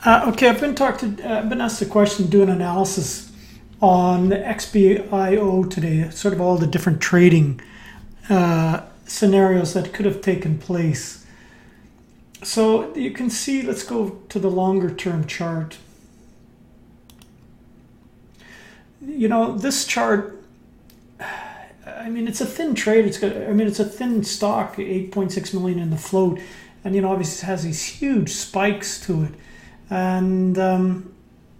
Okay, I've been asked a question, do an analysis on the XBIO today, sort of all the different trading scenarios that could have taken place. So you can see, let's go to the longer term chart. You know, this chart, I mean, it's a thin trade. It's a thin stock, 8.6 million in the float. And, you know, obviously it has these huge spikes to it. And,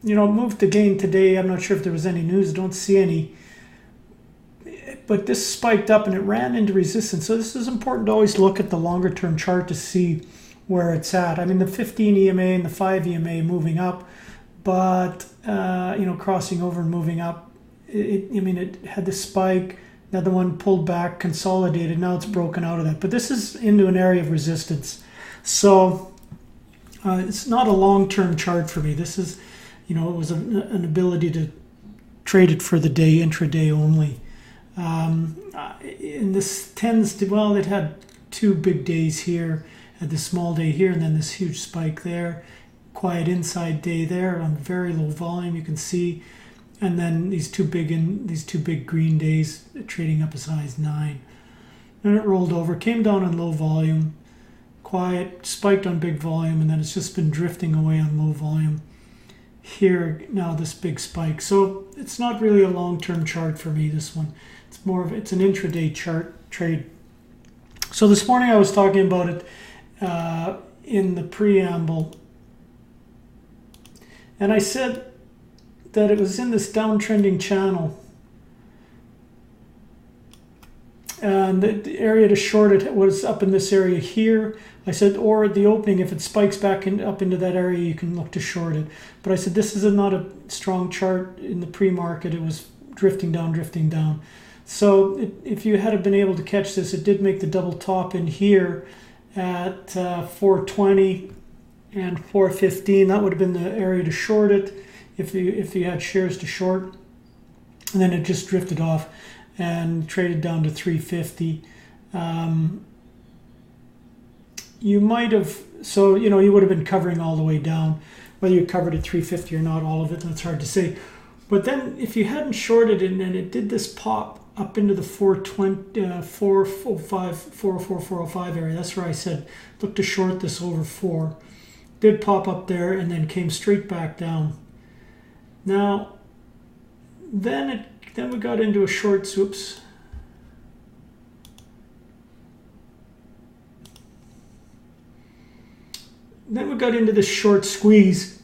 you know, it moved again today. I'm not sure if there was any news. I don't see any. But this spiked up and it ran into resistance. So this is important to always look at the longer term chart to see where it's at. I mean, the 15 EMA and the 5 EMA moving up, but, you know, crossing over and moving up. It had the spike. Another one pulled back, consolidated. Now it's broken out of that. But this is into an area of resistance. So it's not a long-term chart for me. This is, you know, it was an ability to trade it for the day, intraday only. And this tends to, well, it had two big days here, had this small day here, and then this huge spike there. Quiet inside day there on very low volume, you can see. And then these two big green days trading up as high as 9. Then it rolled over, came down on low volume, quiet, spiked on big volume, and then it's just been drifting away on low volume. Here now this big spike. So it's not really a long-term chart for me, this one. It's an intraday chart trade. So this morning I was talking about it in the preamble, and I said that it was in this downtrending channel, and the area to short it was up in this area here. I said, or at the opening, if it spikes back up into that area, you can look to short it. But I said this is not a strong chart in the pre-market. It was drifting down. So if you had been able to catch this, it did make the double top in here at 420 and 415. That would have been the area to short it if you had shares to short. And then it just drifted off and traded down to 350. You might have, so, you know, you would have been covering all the way down. Whether you covered at 350 or not, all of it, that's hard to say. But then if you hadn't shorted it and it did this pop up into the 420, 405 area, that's where I said, look to short this over 4. Did pop up there and then came straight back down. Now, then we got into a short swoops. Then we got into this short squeeze.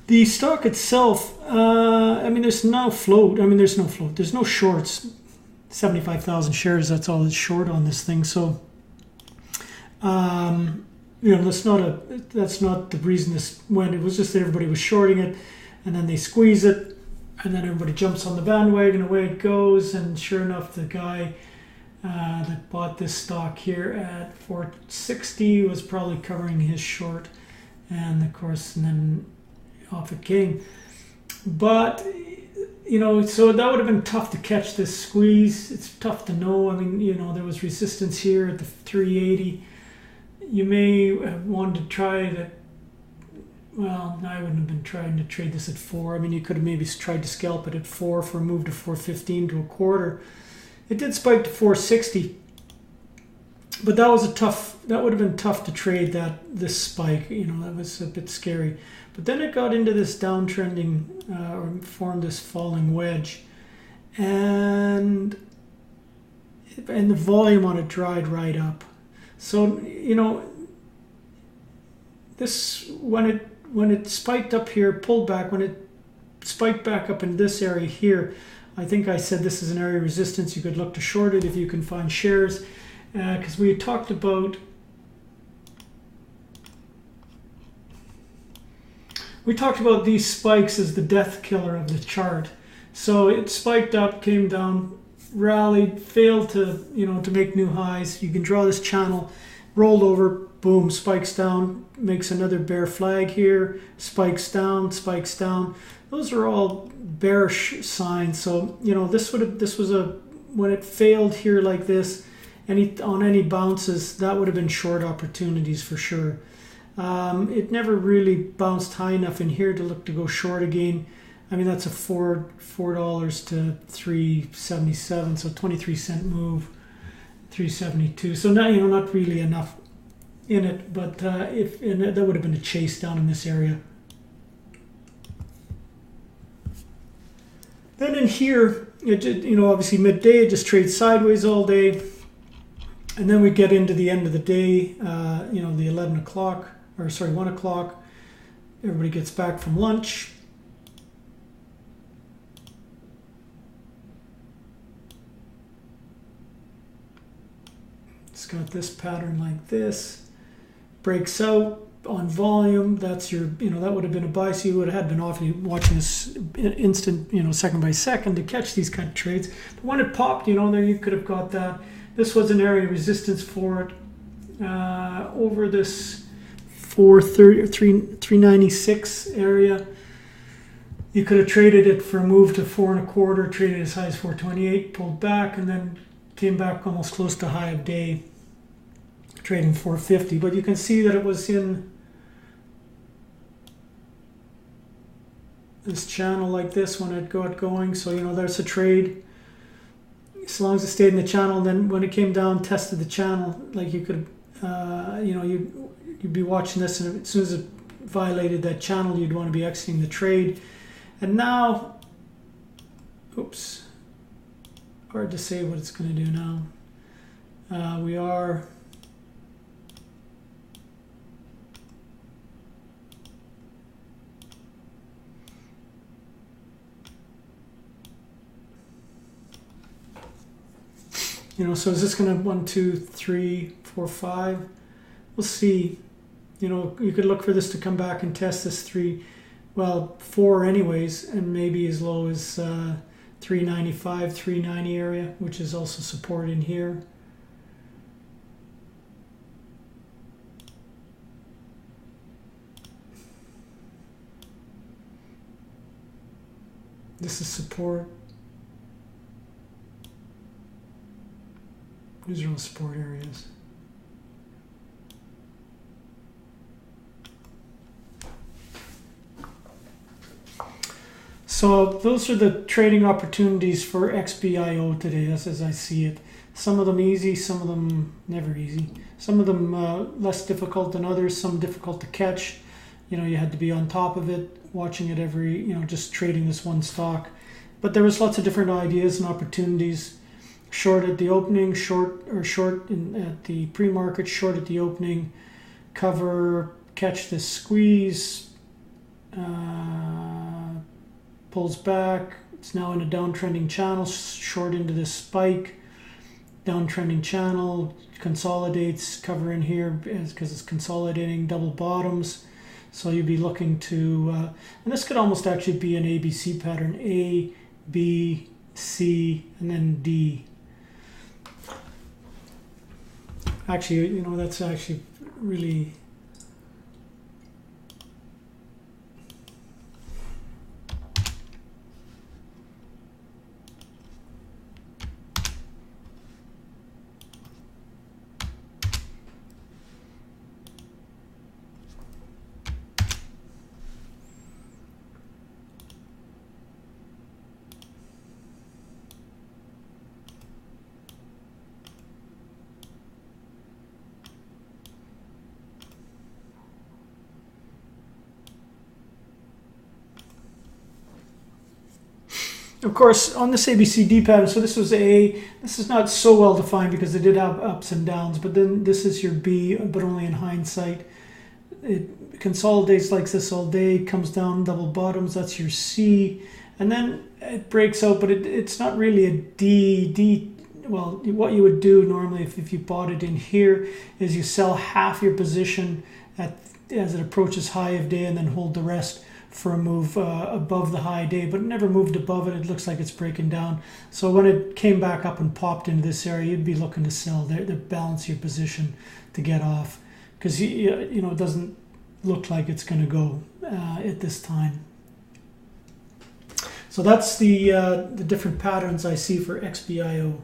The stock itself, I mean, there's no float. There's no shorts. 75,000 shares, that's all that's short on this thing. So, you know, that's not the reason this went. It was just that everybody was shorting it, and then they squeeze it, and then everybody jumps on the bandwagon, away it goes. And sure enough, the guy that bought this stock here at 460 was probably covering his short, and of course, and then off it came. But, you know, so that would have been tough to catch this squeeze. It's tough to know. I mean, you know, there was resistance here at the 380. You may have wanted to try that. Well, I wouldn't have been trying to trade this at 4. I mean, you could have maybe tried to scalp it at 4 for a move to 415 to a quarter. It did spike to 460, but that would have been tough to trade this spike. You know, that was a bit scary. But then it got into this downtrending, or formed this falling wedge, and the volume on it dried right up. So, you know, this, when it spiked up here, pulled back, when it spiked back up in this area here, I think I said this is an area of resistance. You could look to short it if you can find shares, because we had talked about these spikes as the death killer of the chart. So it spiked up, came down, rallied, failed to make new highs. You can draw this channel, rolled over, boom, spikes down, makes another bear flag here, spikes down. Those are all bearish signs. So, you know, this was when it failed here like this, on any bounces, that would have been short opportunities for sure. It never really bounced high enough in here to look to go short again. I mean, that's a $4 to $3.77, so 23-cent move, 372. So now, not really enough in it, but that would have been a chase down in this area. Then in here, obviously midday, it just trades sideways all day. And then we get into the end of the day, the 11 o'clock, or sorry, 1 o'clock. Everybody gets back from lunch. It's got this pattern like this. Breaks out on volume. That's your, that would have been a buy. So you would have been awfully watching this instant, second by second to catch these kind of trades. But when it popped, there you could have got that. This was an area of resistance for it over this 396 area. You could have traded it for a move to 4.25, traded as high as 428, pulled back, and then came back almost close to high of day, trading 450. But you can see that it was in this channel like this when it got going. So there's a trade. As long as it stayed in the channel, and then when it came down, tested the channel, like you could, you'd be watching this, and as soon as it violated that channel, you'd want to be exiting the trade. And now, oops, hard to say what it's going to do now. We are so is this going to 1, 2, 3, 4, 5? We'll see. You could look for this to come back and test this 4 anyways, and maybe as low as 395, 390 area, which is also support in here. This is support. These are all support areas. So those are the trading opportunities for XBIO today, as I see it. Some of them easy, some of them never easy. Some of them less difficult than others, some difficult to catch. You had to be on top of it, watching it every, just trading this one stock. But there was lots of different ideas and opportunities. Short at the opening, short at the pre-market, short at the opening, cover, catch this squeeze, pulls back. It's now in a downtrending channel, short into this spike, downtrending channel, consolidates, cover in here because it's consolidating, double bottoms. So you'd be looking to, and this could almost actually be an ABC pattern, A, B, C, and then D. Actually, that's actually really of course, on this ABCD pattern, so this was A. This is not so well defined because it did have ups and downs, but then this is your B, but only in hindsight. It consolidates like this all day, comes down, double bottoms, that's your C, and then it breaks out, but it's not really a D. Well, what you would do normally if you bought it in here is you sell half your position as it approaches high of day and then hold the rest for a move above the high day, but it never moved above it. It looks like it's breaking down. So when it came back up and popped into this area, you'd be looking to sell there to balance your position to get off, because it doesn't look like it's going to go at this time. So that's the different patterns I see for XBIO.